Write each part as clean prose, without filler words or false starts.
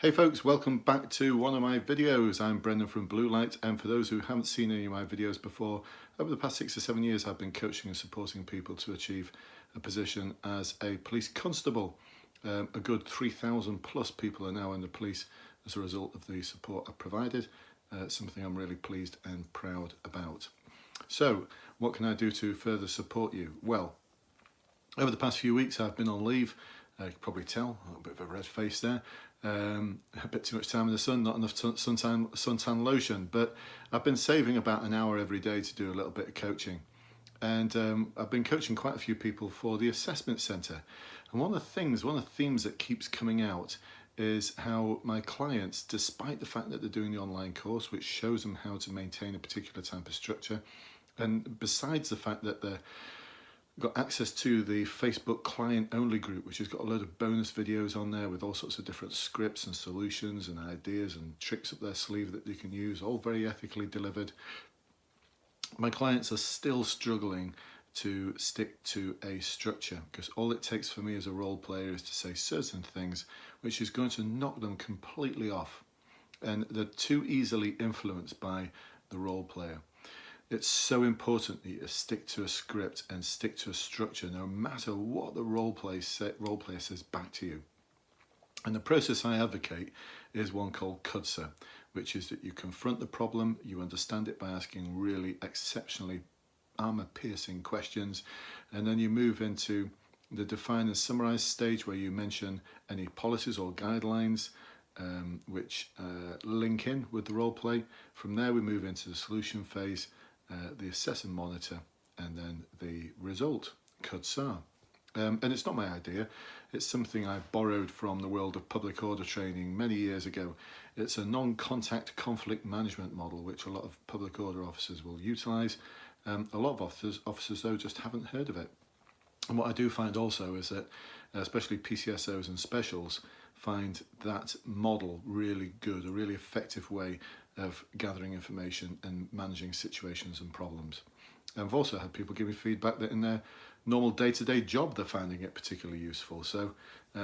Hey folks, welcome back to one of my videos. I'm Brendan from Blue Light, and for those who haven't seen any of my videos before, over the past 6 or 7 years I've been coaching and supporting people to achieve a position as a police constable. A good 3,000 plus people are now in the police as a result of the support I've provided, something I'm really pleased and proud about. So, what can I do to further support you? Well, over the past few weeks I've been on leave. You can probably tell, a little bit of a red face there. A bit too much time in the sun, not enough suntan lotion, but I've been saving about an hour every day to do a little bit of coaching. And I've been coaching quite a few people for the assessment centre. And one of the themes that keeps coming out is how my clients, despite the fact that they're doing the online course, which shows them how to maintain a particular type of structure, and besides the fact that they're got access to the Facebook client only group, which has got a load of bonus videos on there with all sorts of different scripts and solutions and ideas and tricks up their sleeve that they can use, all very ethically delivered. My clients are still struggling to stick to a structure, because all it takes for me as a role player is to say certain things which is going to knock them completely off, and they're too easily influenced by the role player. It's so important that you stick to a script and stick to a structure, no matter what the role player says back to you. And the process I advocate is one called CUDSAR, which is that you confront the problem, you understand it by asking really exceptionally armor-piercing questions, and then you move into the define and summarize stage, where you mention any policies or guidelines which link in with the role play. From there we move into the solution phase, the assess and monitor, and then the result, CUDSAR. And it's not my idea, it's something I borrowed from the world of public order training many years ago. It's a non-contact conflict management model which a lot of public order officers will utilise. A lot of officers though just haven't heard of it. And what I do find also is that especially PCSOs and specials find that model really good, a really effective way of gathering information and managing situations and problems. And I've also had people give me feedback that in their normal day-to-day job they're finding it particularly useful. So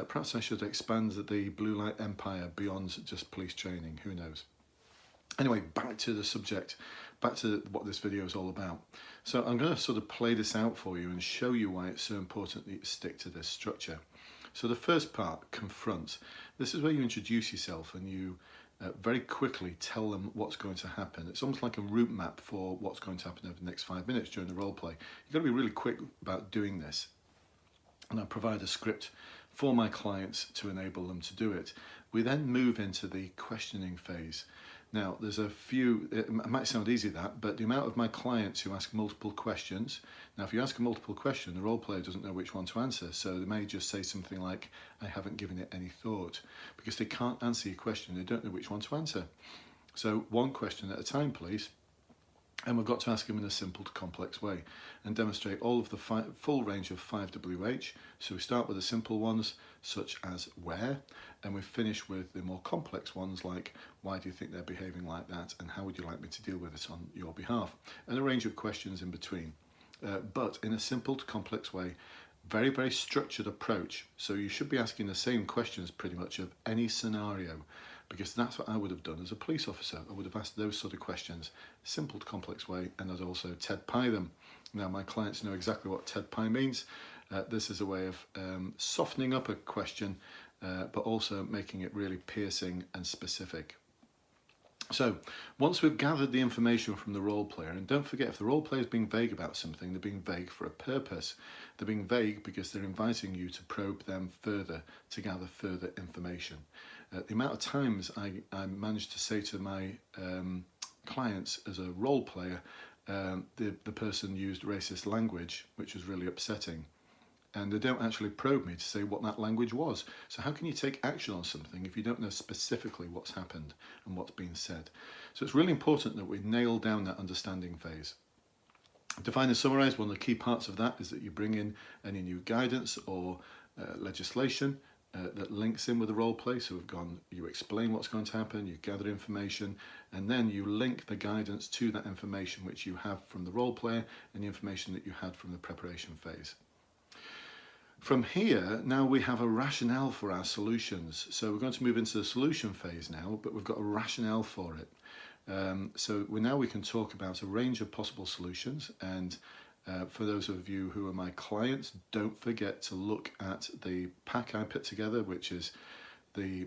perhaps I should expand the Blue Light empire beyond just police training, who knows. Anyway, back to the subject, back to what this video is all about. So I'm going to sort of play this out for you and show you why it's so important that you stick to this structure. So the first part, confront. This is where you introduce yourself and you very quickly tell them what's going to happen. It's almost like a route map for what's going to happen over the next 5 minutes during the role play. You've got to be really quick about doing this. And I provide a script for my clients to enable them to do it. We then move into the questioning phase. Now, there's a few, it might sound easy that, but the amount of my clients who ask multiple questions. Now, if you ask a multiple question, the role player doesn't know which one to answer, so they may just say something like, I haven't given it any thought, because they can't answer your question, they don't know which one to answer. So one question at a time, please. And we've got to ask them in a simple to complex way and demonstrate all of the full range of 5WH. So we start with the simple ones, such as where, and we finish with the more complex ones like why do you think they're behaving like that, and how would you like me to deal with it on your behalf, and a range of questions in between. But in a simple to complex way, very, very structured approach. So you should be asking the same questions pretty much of any scenario, because that's what I would have done as a police officer. I would have asked those sort of questions, simple to complex way, and I'd also TED-Pie them. Now, my clients know exactly what TED-Pie means. This is a way of softening up a question, but also making it really piercing and specific. So, once we've gathered the information from the role player, and don't forget, if the role player is being vague about something, they're being vague for a purpose. They're being vague because they're inviting you to probe them further, to gather further information. The amount of times I managed to say to my clients as a role player, the person used racist language, which was really upsetting. And they don't actually probe me to say what that language was. So how can you take action on something if you don't know specifically what's happened and what's been said? So it's really important that we nail down that understanding phase. Define and summarise, one of the key parts of that is that you bring in any new guidance or legislation that links in with the role play. So you explain what's going to happen, you gather information, and then you link the guidance to that information which you have from the role player and the information that you had from the preparation phase. From here, now we have a rationale for our solutions. So we're going to move into the solution phase now, but we've got a rationale for it. So now we can talk about a range of possible solutions, and for those of you who are my clients, don't forget to look at the pack I put together, which is the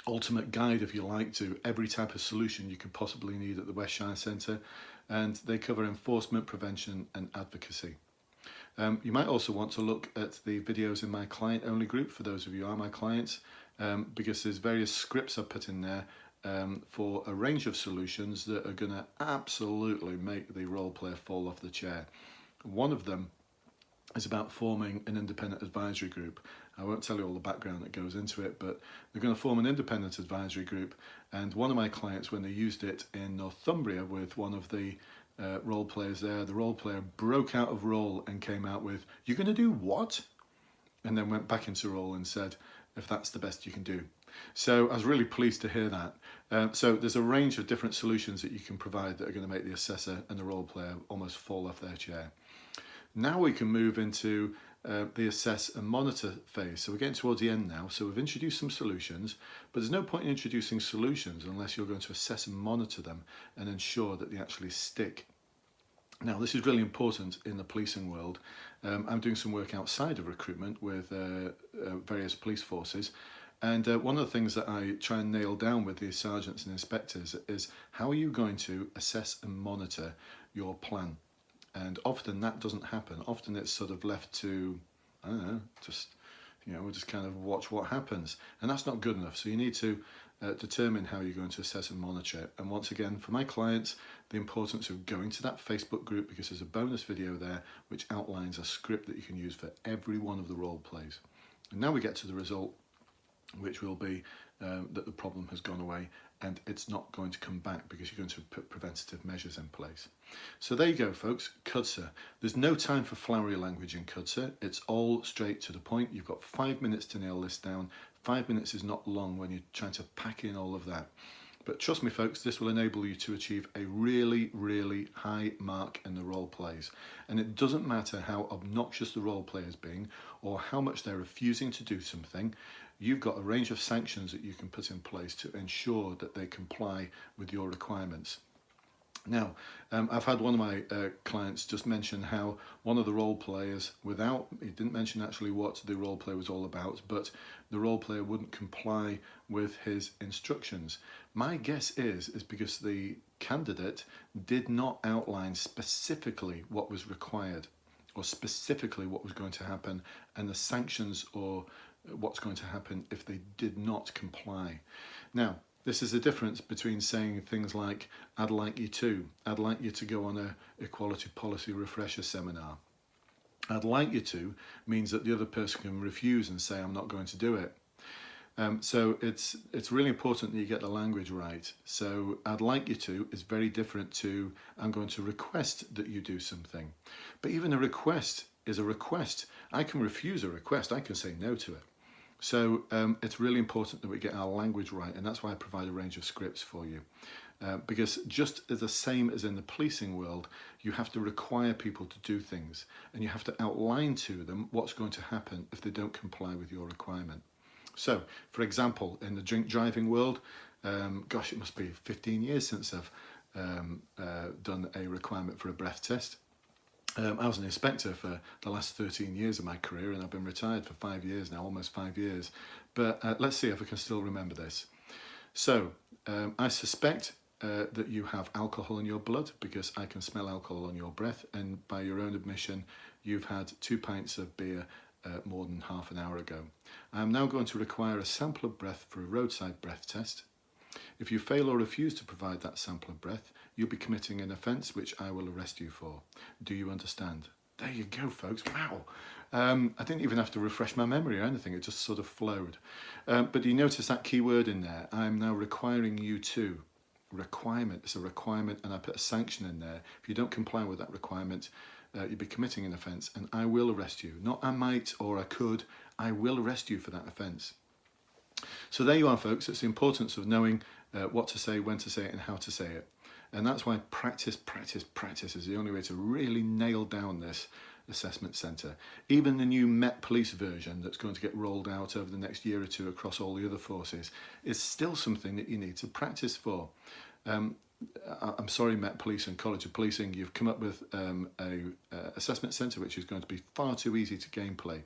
ultimate guide, if you like, to every type of solution you could possibly need at the West Shire Centre, and they cover enforcement, prevention and advocacy. You might also want to look at the videos in my client only group for those of you who are my clients, because there's various scripts I've put in there for a range of solutions that are going to absolutely make the role player fall off the chair. One of them is about forming an independent advisory group. I won't tell you all the background that goes into it, but they're going to form an independent advisory group, and one of my clients, when they used it in Northumbria with one of the role players there, the role player broke out of role and came out with, "You're going to do what?" and then went back into role and said, "If that's the best you can do." So I was really pleased to hear that. So there's a range of different solutions that you can provide that are going to make the assessor and the role player almost fall off their chair. Now we can move into the assess and monitor phase. So we're getting towards the end now. So we've introduced some solutions, but there's no point in introducing solutions unless you're going to assess and monitor them and ensure that they actually stick. Now, this is really important in the policing world. I'm doing some work outside of recruitment with various police forces, and one of the things that I try and nail down with the sergeants and inspectors is, how are you going to assess and monitor your plan? And often that doesn't happen. Often it's sort of left to, I don't know, we'll just kind of watch what happens. And that's not good enough. So you need to determine how you're going to assess and monitor it. And once again, for my clients, the importance of going to that Facebook group, because there's a bonus video there which outlines a script that you can use for every one of the role plays. And now we get to the result, which will be that the problem has gone away and it's not going to come back because you're going to put preventative measures in place. So there you go, folks, CUDSAR. There's no time for flowery language in CUDSAR. It's all straight to the point. You've got 5 minutes to nail this down. 5 minutes is not long when you're trying to pack in all of that. But trust me, folks, this will enable you to achieve a really, really high mark in the role plays. And it doesn't matter how obnoxious the role play is being or how much they're refusing to do something. You've got a range of sanctions that you can put in place to ensure that they comply with your requirements. Now, I've had one of my clients just mention how one of the role players, he didn't mention actually what the role play was all about, but the role player wouldn't comply with his instructions. My guess is because the candidate did not outline specifically what was required or specifically what was going to happen and the sanctions or what's going to happen if they did not comply. Now, this is the difference between saying things like, I'd like you to go on a equality policy refresher seminar. I'd like you to means that the other person can refuse and say, I'm not going to do it. So it's really important that you get the language right. So I'd like you to is very different to, I'm going to request that you do something. But even a request is a request. I can refuse a request. I can say no to it. So it's really important that we get our language right, and that's why I provide a range of scripts for you. Because just the same as in the policing world, you have to require people to do things, and you have to outline to them what's going to happen if they don't comply with your requirement. So, for example, in the drink driving world, gosh, it must be 15 years since I've done a requirement for a breath test. I was an inspector for the last 13 years of my career, and I've been retired for 5 years now, almost 5 years. But let's see if I can still remember this. So I suspect that you have alcohol in your blood because I can smell alcohol on your breath, and by your own admission, you've had 2 pints of beer more than half an hour ago. I'm now going to require a sample of breath for a roadside breath test. If you fail or refuse to provide that sample of breath, you'll be committing an offence which I will arrest you for. Do you understand? There you go, folks. Wow. I didn't even have to refresh my memory or anything. It just sort of flowed. But you notice that key word in there. I'm now requiring you to. Requirement. It's a requirement, and I put a sanction in there. If you don't comply with that requirement, you'll be committing an offence, and I will arrest you. Not I might or I could. I will arrest you for that offence. So there you are, folks. It's the importance of knowing what to say, when to say it, and how to say it. And that's why practice is the only way to really nail down this assessment centre. Even the new Met Police version that's going to get rolled out over the next year or two across all the other forces is still something that you need to practice for. I'm sorry, Met Police and College of Policing, you've come up with a assessment centre which is going to be far too easy to gameplay.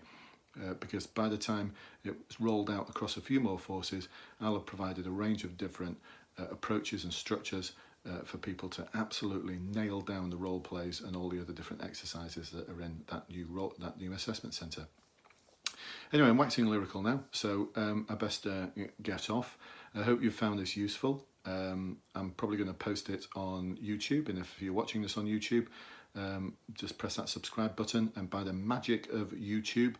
Because by the time it's rolled out across a few more forces, I'll have provided a range of different approaches and structures for people to absolutely nail down the role plays and all the other different exercises that are in that new assessment centre. Anyway, I'm waxing lyrical now, so I best get off. I hope you found this useful. I'm probably going to post it on YouTube, and if you're watching this on YouTube, just press that subscribe button, and by the magic of YouTube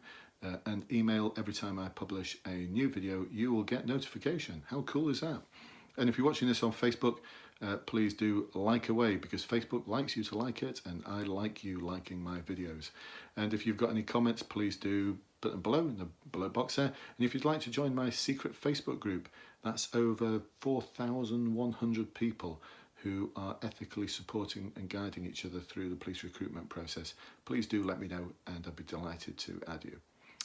and email every time I publish a new video, you will get notification. How cool is that? And if you're watching this on Facebook, please do like away, because Facebook likes you to like it, and I like you liking my videos. And if you've got any comments, please do put them below in the below box there. And if you'd like to join my secret Facebook group, that's over 4,100 people who are ethically supporting and guiding each other through the police recruitment process. Please do let me know, and I'd be delighted to add you.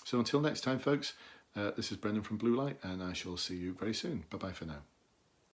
So until next time, folks, this is Brendan from Blue Light, and I shall see you very soon. Bye-bye for now.